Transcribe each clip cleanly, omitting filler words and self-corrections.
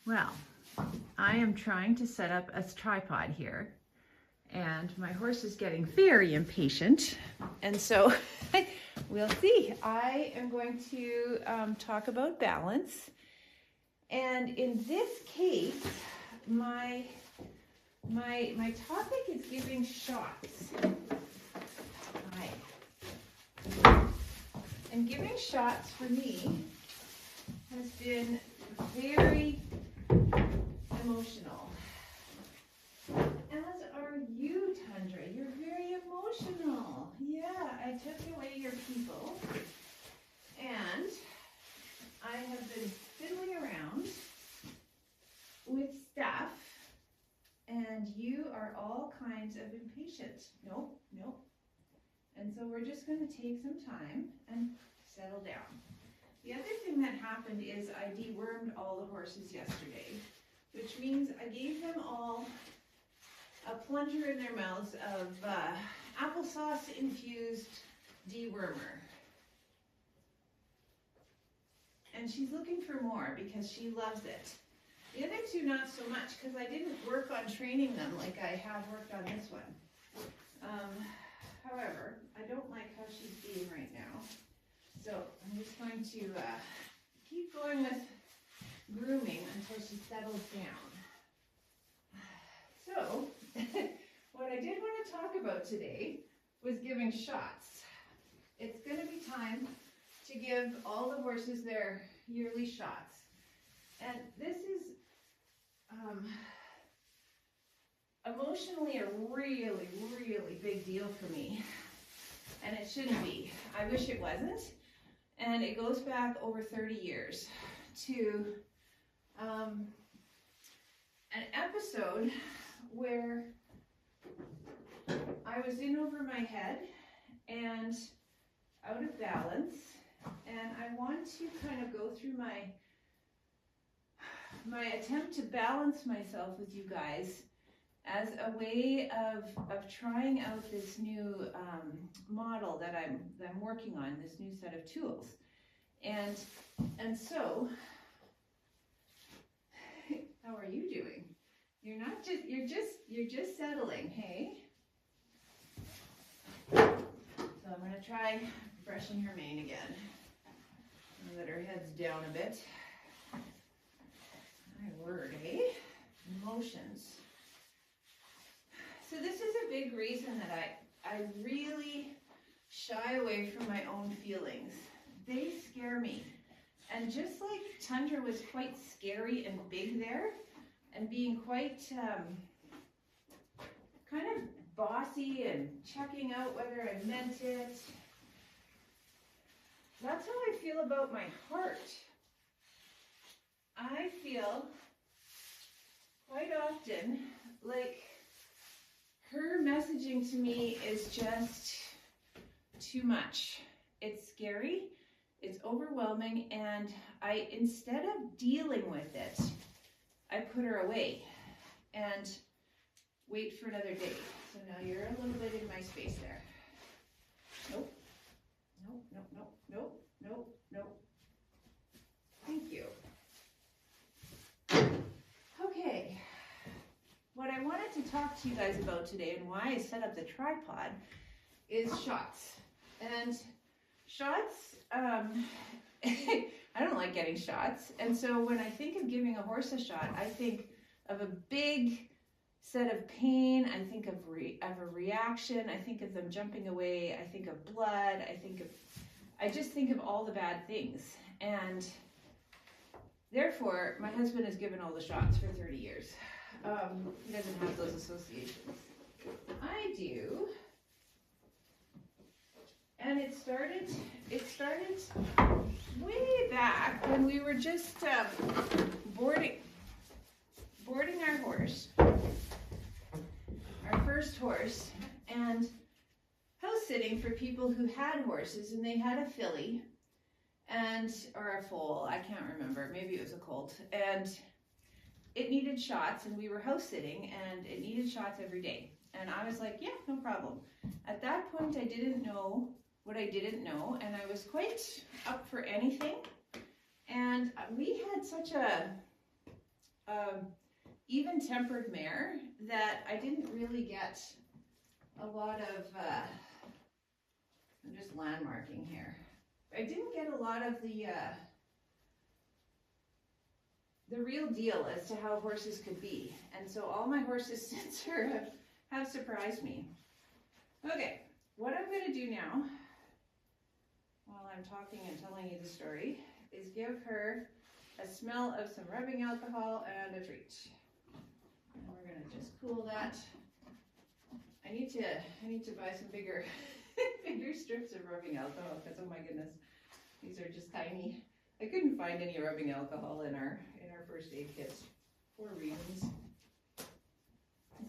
Well, I am trying to set up a tripod here, and my horse is getting very impatient, and so we'll see. I am going to talk about balance, and in this case, my topic is giving shots. And giving shots for me has been very emotional. As are you, Tundra. You're very emotional. Yeah, I took away your people, and I have been fiddling around with stuff, and you are all kinds of impatient. Nope. And so we're just going to take some time and settle down. The other thing that happened is I dewormed all the horses yesterday, which means I gave them all a plunger in their mouths of applesauce infused dewormer. And she's looking for more because she loves it. The other two not so much, because I didn't work on training them like I have worked on this one. However, I don't like how she's being right now. So I'm just going to keep going with grooming until she settles down. So what I did want to talk about today was giving shots. It's going to be time to give all the horses their yearly shots. And this is emotionally a really, really big deal for me. And it shouldn't be. I wish it wasn't. And it goes back over 30 years to an episode where I was in over my head and out of balance. And I want to kind of go through my attempt to balance myself with you guys as a way of trying out this new model that I'm working on, this new set of tools. And so, how are you doing? You're just settling, hey? So I'm gonna try brushing her mane again. Now that her head's down a bit. My word, eh? Emotions. So this is a big reason that I really shy away from my own feelings. They scare me. And just like Tundra was quite scary and big there, and being quite kind of bossy and checking out whether I meant it, that's how I feel about my heart. I feel quite often like her messaging to me is just too much. It's scary, it's overwhelming, and instead of dealing with it, I put her away and wait for another day. So now you're a little bit in my space there. Nope. Thank you. Okay. What I wanted to talk to you guys about today and why I set up the tripod is shots. And shots, I don't like getting shots. And so when I think of giving a horse a shot, I think of a big set of pain. I think of a reaction. I think of them jumping away. I think of blood. I just think of all the bad things. And therefore, my husband has given all the shots for 30 years. He doesn't have those associations. I do. And it started way back when we were just boarding our horse, our first horse, and house sitting for people who had horses, and they had a filly or a foal, I can't remember, maybe it was a colt, and it needed shots, and we were house sitting, and it needed shots every day. And I was like, yeah, no problem. At that point, I didn't know what I didn't know, and I was quite up for anything. And we had such a even-tempered mare that I didn't really get a lot of, I'm just landmarking here. I didn't get a lot of the real deal as to how horses could be. And so all my horses since her have surprised me. Okay, what I'm going to do now, while I'm talking and telling you the story, is give her a smell of some rubbing alcohol and a treat. And we're going to just cool that. I need to buy some bigger bigger strips of rubbing alcohol because, oh my goodness, these are just tiny. I couldn't find any rubbing alcohol in our first aid kits for reasons.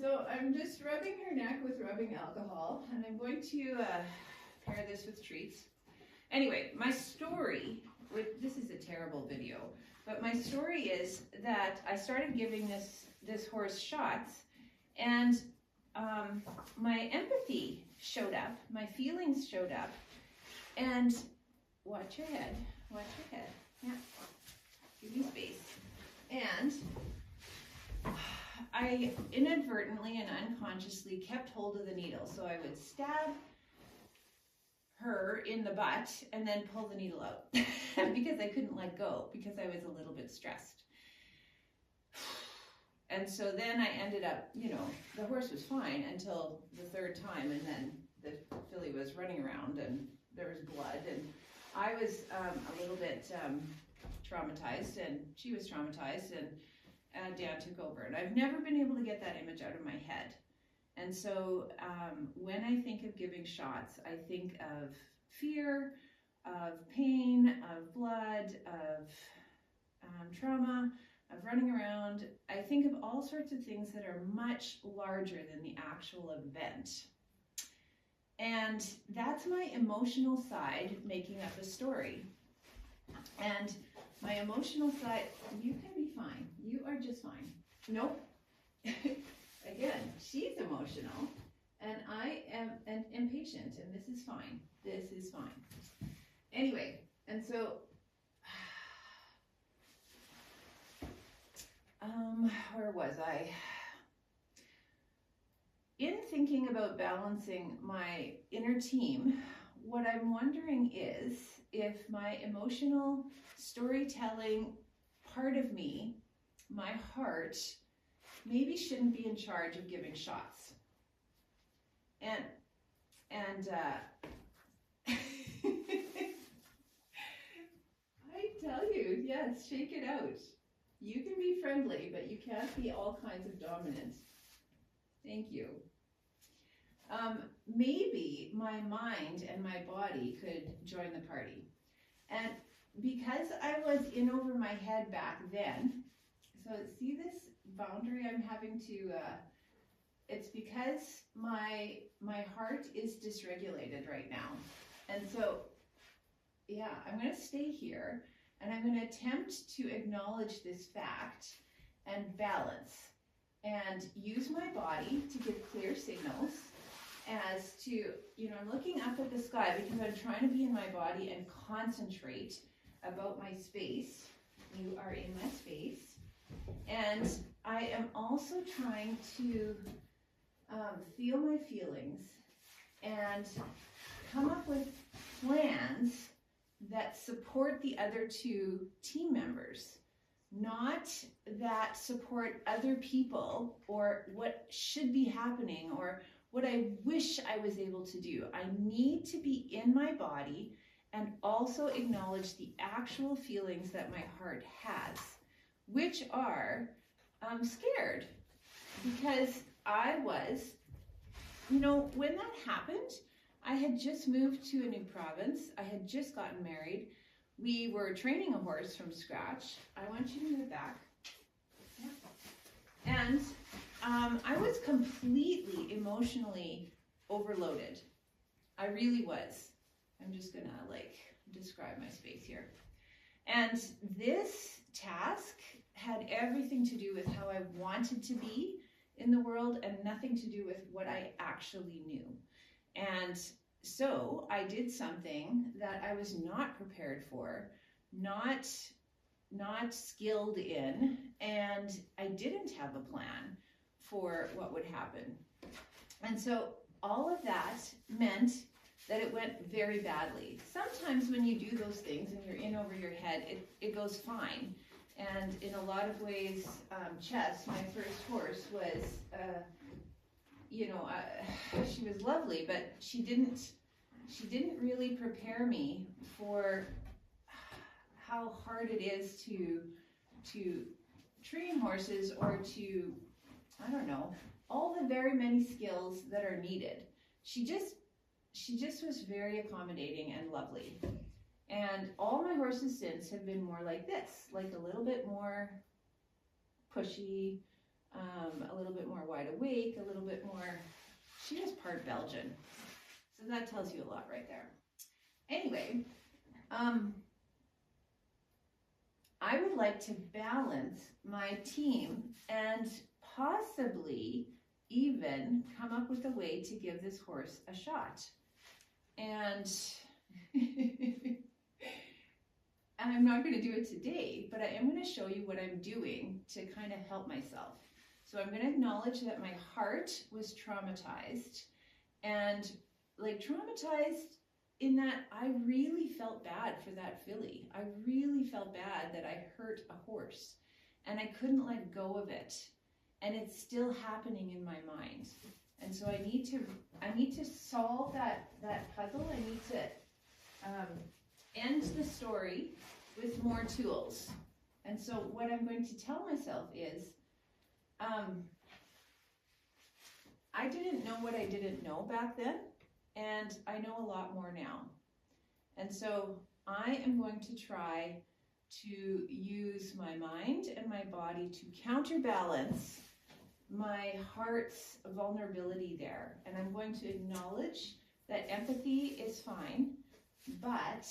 So I'm just rubbing her neck with rubbing alcohol, and I'm going to pair this with treats. Anyway, my story, this is a terrible video, but my story is that I started giving this horse shots, and my empathy showed up, my feelings showed up, and watch your head, yeah, give me space. And I inadvertently and unconsciously kept hold of the needle, so I would stab her in the butt and then pull the needle out because I couldn't let go because I was a little bit stressed. And so then I ended up, the horse was fine until the third time, and then the filly was running around and there was blood, and I was a little bit traumatized, and she was traumatized, and Dan took over. And I've never been able to get that image out of my head. And so when I think of giving shots, I think of fear, of pain, of blood, of trauma, of running around. I think of all sorts of things that are much larger than the actual event. And that's my emotional side making up a story. And my emotional side, you can be fine. You are just fine. Nope. Again, she's emotional, and I am impatient, and this is fine. This is fine. Anyway, and so, where was I? In thinking about balancing my inner team, what I'm wondering is if my emotional storytelling part of me, my heart, maybe shouldn't be in charge of giving shots. And I tell you, yes, shake it out. You can be friendly, but you can't be all kinds of dominant. Thank you. Maybe my mind and my body could join the party. And because I was in over my head back then, so see this boundary I'm having to, it's because my heart is dysregulated right now. And so, yeah, I'm going to stay here, and I'm going to attempt to acknowledge this fact and balance and use my body to give clear signals as to, I'm looking up at the sky because I'm trying to be in my body and concentrate about my space. You are in my space. And I am also trying to feel my feelings and come up with plans that support the other two team members, not that support other people or what should be happening or what I wish I was able to do. I need to be in my body and also acknowledge the actual feelings that my heart has, which are scared, because I was, when that happened, I had just moved to a new province. I had just gotten married. We were training a horse from scratch. I want you to move back. Yeah. And I was completely emotionally overloaded. I really was. I'm just gonna describe my space here. And this task had everything to do with how I wanted to be in the world and nothing to do with what I actually knew. And so I did something that I was not prepared for, not skilled in, and didn't have a plan for what would happen. And so all of that meant that it went very badly. Sometimes when you do those things and you're in over your head, it goes fine. And in a lot of ways, Chess, my first horse, was, she was lovely, but she didn't really prepare me for how hard it is to train horses, or to, I don't know, all the very many skills that are needed. She just was very accommodating and lovely. And all my horses since have been more like this, like a little bit more pushy, a little bit more wide awake, a little bit more, she was part Belgian. So that tells you a lot right there. Anyway, I would like to balance my team and possibly even come up with a way to give this horse a shot. And I'm not going to do it today, but I am going to show you what I'm doing to kind of help myself. So I'm going to acknowledge that my heart was traumatized, and like traumatized in that I really felt bad for that filly. I really felt bad that I hurt a horse, and I couldn't let go of it. And it's still happening in my mind. And so I need to solve that puzzle. I need to end the story with more tools. And so what I'm going to tell myself is, I didn't know what I didn't know back then, and I know a lot more now. And so I am going to try to use my mind and my body to counterbalance my heart's vulnerability there. And I'm going to acknowledge that empathy is fine, but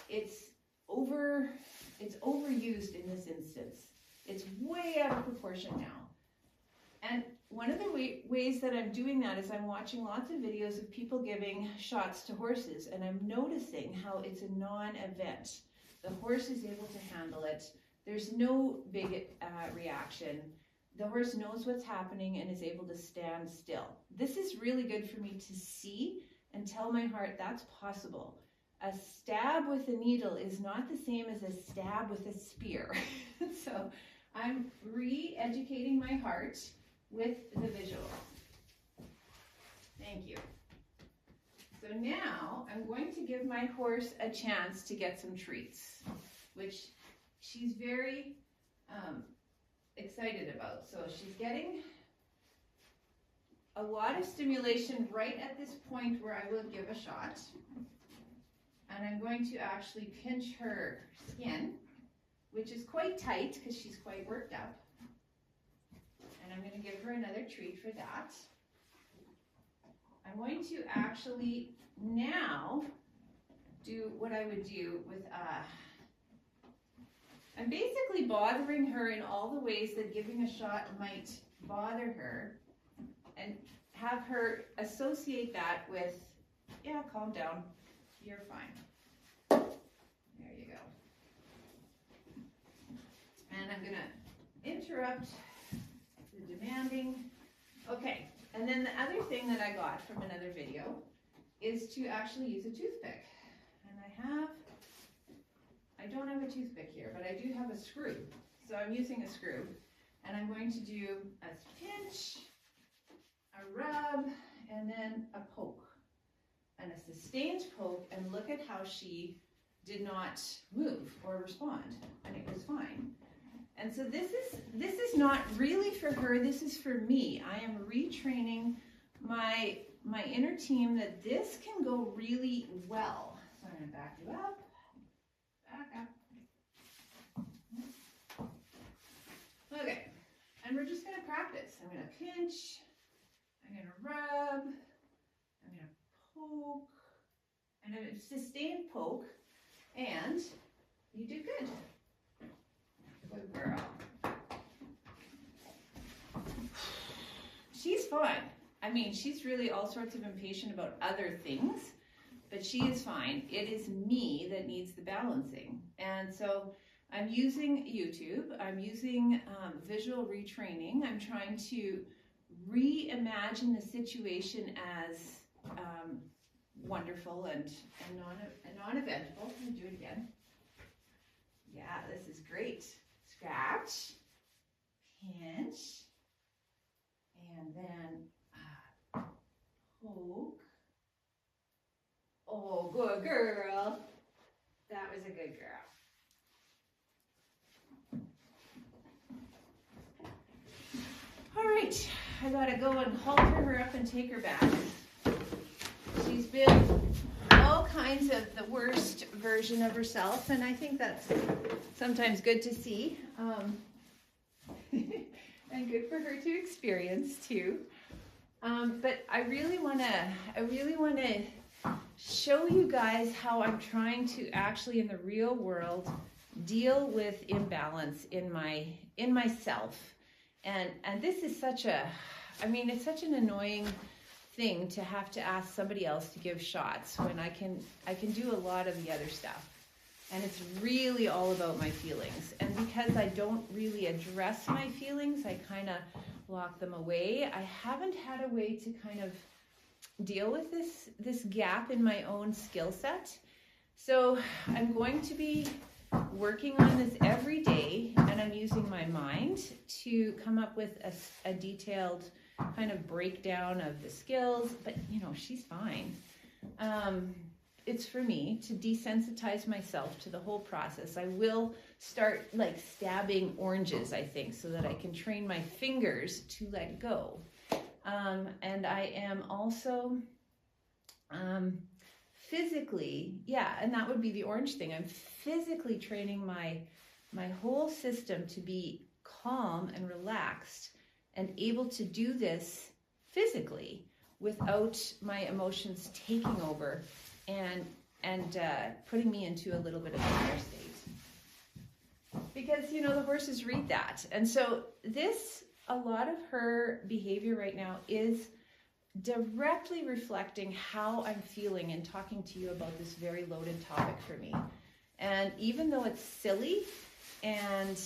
it's overused in this instance. It's way out of proportion now. And one of the ways that I'm doing that is I'm watching lots of videos of people giving shots to horses, and I'm noticing how it's a non-event. The horse is able to handle it. There's no big reaction. The horse knows what's happening and is able to stand still. This is really good for me to see and tell my heart that's possible. A stab with a needle is not the same as a stab with a spear. So I'm re-educating my heart with the visual. Thank you. So now I'm going to give my horse a chance to get some treats, which she's very excited about. So she's getting a lot of stimulation right at this point where I will give a shot. And I'm going to actually pinch her skin, which is quite tight because she's quite worked up. And I'm going to give her another treat for that. I'm going to actually now do what I would do with, I'm basically bothering her in all the ways that giving a shot might bother her, and have her associate that with, yeah, calm down, you're fine. There you go. And I'm going to interrupt the demanding. Okay, and then the other thing that I got from another video is to actually use a toothpick. And I don't have a toothpick here, but I do have a screw. So I'm using a screw, and I'm going to do a pinch, a rub, and then a poke. And a sustained poke, and look at how she did not move or respond, and it was fine. And so this is not really for her, this is for me. I am retraining my inner team that this can go really well. So I'm going to back you up, back up. Okay, and we're just going to practice. I'm going to pinch, I'm going to rub, I'm going to poke, and a sustained poke, and you did good. Good girl. She's fine. I mean, she's really all sorts of impatient about other things, but she is fine. It is me that needs the balancing. And so I'm using YouTube. I'm using visual retraining. I'm trying to reimagine the situation as wonderful and non-eventful. Let me do it again. Yeah, this is great. Scratch, pinch, and then poke. Oh, good girl. That was a good girl. All right, I gotta go and halter her up and take her back. She's been all kinds of the worst version of herself, and I think that's sometimes good to see, and good for her to experience too. But I really wanna show you guys how I'm trying to actually in the real world deal with imbalance in myself. And this is such it's such an annoying thing to have to ask somebody else to give shots when I can do a lot of the other stuff. And it's really all about my feelings. And because I don't really address my feelings, I kind of lock them away. I haven't had a way to kind of deal with this gap in my own skill set. So I'm going to be working on this every day, and I'm using my mind to come up with a detailed kind of breakdown of the skills, but she's fine. It's for me to desensitize myself to the whole process. I will start like stabbing oranges, I think, so that I can train my fingers to let go. And I am also physically, and that would be the orange thing. I'm physically training my whole system to be calm and relaxed and able to do this physically without my emotions taking over and putting me into a little bit of a fear state. Because, the horses read that. And so a lot of her behavior right now is directly reflecting how I'm feeling and talking to you about this very loaded topic for me. And even though it's silly and,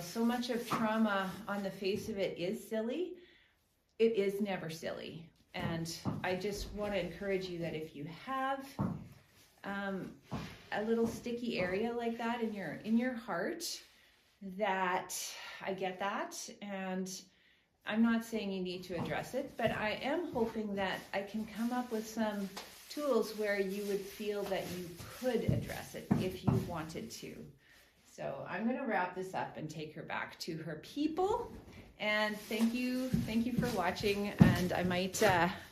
so much of trauma on the face of it is silly, it is never silly. And I just want to encourage you that if you have a little sticky area like that in your heart, that I get that, and I'm not saying you need to address it, but I am hoping that I can come up with some tools where you would feel that you could address it if you wanted to. So I'm going to wrap this up and take her back to her people. And thank you for watching. And I might,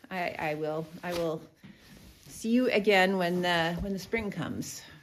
I will see you again when the spring comes.